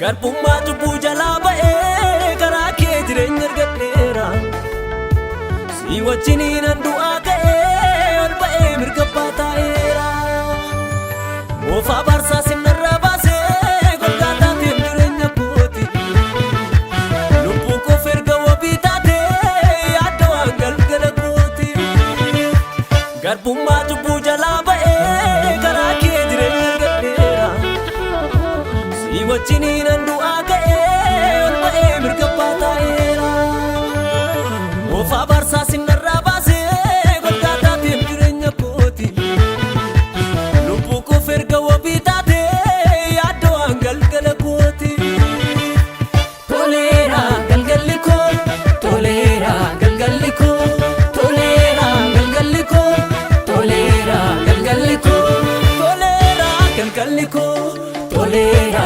Garbummaa cubbuu jalaa ba'ee karaa kee jireenya argadheera. Si wajjiniin an du'aa ka'ee ol ba'ee mirga abbaa taa'eera. Moofaa baarsaa sinarraa baasee golgaataa ta'e jireenya kooti. Lubbuu koof erga wabii taatee yaadda waan galgala kooti. Garbummaa cubbuu jalaa ba'ee karaa kee jireenya argadheera. Si wajjiniin an du'aa ka'ee ol ba'ee mirga abbaa taa'eera. Moofaa baarsaa sinarraa baasee golgaataa ta'e jireenya kooti. Lubbuu koof erga wabii taatee yaadda waan galgala kooti. Toleera galgalli koo, toleera galgalli koo, toleera galgalli koo, toleera galgalli koo, toleera galgalli koo, toleera.